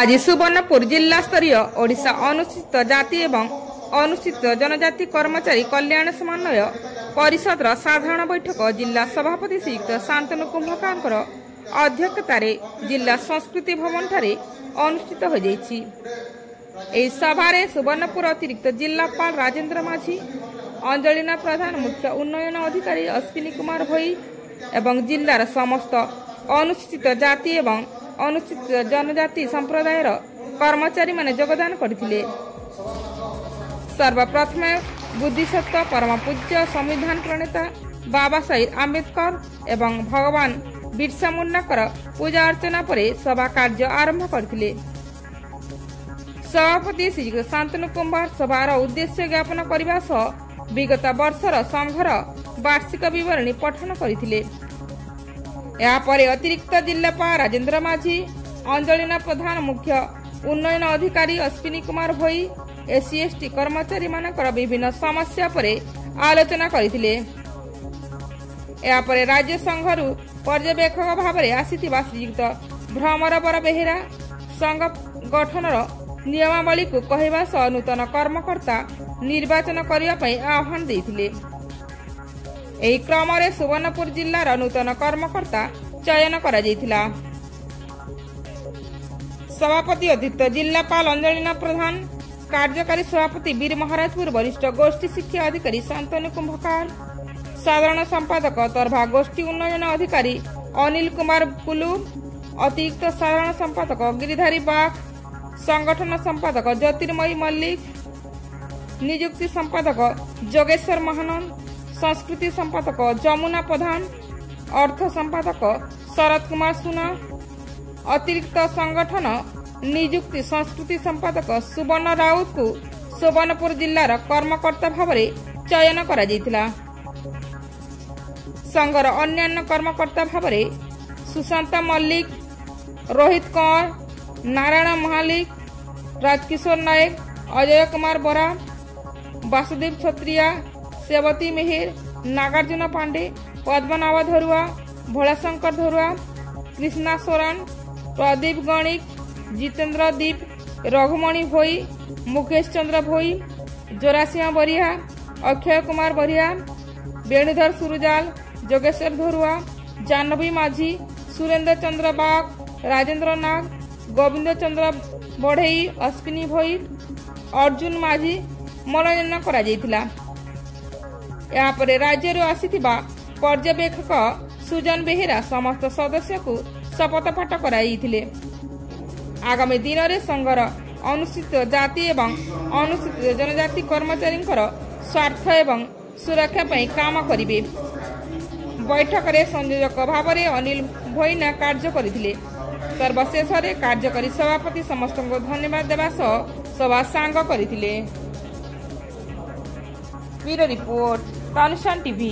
आज सुवर्णपुर जिला स्तरीय ओडिशा अनुसूचित जाति एवं अनुसूचित जनजाति कर्मचारी कल्याण समन्वय परिषद साधारण बैठक जिला सभापति श्रीयुक्त शांतनु कुंभकार अध्यक्षतार जिला संस्कृति भवन ठारे अनुष्ठित हो जाइछि। एही सभारे सुवर्णपुर अतिरिक्त जिलापाल राजेन्द्र माझी, अंजलिना प्रधान, मुख्य उन्नयन अधिकारी अश्विनी कुमार भोई एवं जिलार समस्त अनुसूचित जाति एवं अनुसूचित जनजाति संप्रदायर कर्मचारी माने योगदान करथिले। सर्वप्रथम बुद्धिसत्व परम पूज्य संविधान प्रणेता बाबा साहेब आंबेडकर एवं भगवान बिरसा मुंडाकर पूजा अर्चना परे सभा कार्य आरंभ करथिले। सभापति श्री शांतनु कुंभार सभार उद्देश्य ज्ञापन करने सह विगत वर्षर संघर वार्षिक विवरणी पठन करथिले। यापरे अतिरिक्त जिलापाल राजेन्द्र माझी, अंजलिना प्रधान, मुख्य उन्नयन अधिकारी अश्विनी कुमार भोई एससी एसटी कर्मचारी मानकर विभिन्न समस्या परे आलोचना करथिले। यापरे राज्य संघरु पर्यवेक्षक भावरे आसीथिबा श्रीयुक्त भ्रमरवर बेहेरा संघ गठनर नियमावली को कहवा सह नूतन कर्मकर्ता निर्वाचन करने पई आह्वान देथिले। एही क्रमरे सुवर्णपुर जिल्लार नूतन कर्मकर्ता चयन करा जायथिला। सभापति अतिरिक्त जिलापाल अंजलिना प्रधान, कार्यकारी सभापति वीर महाराजपुर वरिष्ठ गोष्ठी शिक्षा अधिकारी शांतनु कुंभकार, साधारण संपादक तरभा गोष्ठी उन्नयन अधिकारी अनिल कुमार कुलु, अतिरिक्त साधारण संपादक गिरिधारी बाग, संगठन संपादक ज्योतिर्मयी मल्लिक, नियुक्ति संपादक जोगेश्वर महानंद, संस्कृति संपादक जमुना प्रधान, अर्थ संपादक शरद कुमार सुना, अतिरिक्त संगठन नियुक्ति संस्कृति संपादक सुवर्ण राउत को सुवर्णपुर जिलार कर्मकर्ता भावरे चयन करा जायतिला। संघर अन्यान्य कर्मकर्ता भावरे सुशांता मल्लिक, रोहित कंवर, नारायण महालिक, राजकिशोर नायक, अजय कुमार बोरा, वासुदेव छत्रिया, सेवती मेहर, नागार्जुन पांडे, पद्मनाभ धरुआ, भोलाशंकर धरुआ, कृष्णा सोरान, प्रदीप गणिक, जितेंद्र दीप, रघुमणि भोई, मुकेश चंद्र भोई, जोरासिंह बरिया, अक्षय कुमार बरिया, वेणुधर सुरजाल, जोगेश्वर धरुआ, जानवी माझी, सुरेंद्र चंद्र बाग, राजेंद्र नाग, गोविंद चंद्र बढ़ई, अश्विनी भोई, अर्जुन माझी मनोनयन करा जायतिला। यापरे राज्य आसीथिबा पर्यवेक्षक सुजन बेहेरा समस्त सदस्य को शपथ पाठ कराइथिले। आगामी दिन में संघर अनुसूचित जाति एवं अनुसूचित जनजाति कर्मचारी स्वार्थ एवं सुरक्षा पई काम करिवे। बैठक में संयोजक भाव में अनिल भोईना कार्य करथिले। सर्वशेष कार्यकारी सभापति समस्त को धन्यवाद देवा सह सभा सांग करथिले। ब्यूरो रिपोर्ट, तानुशान टीवी।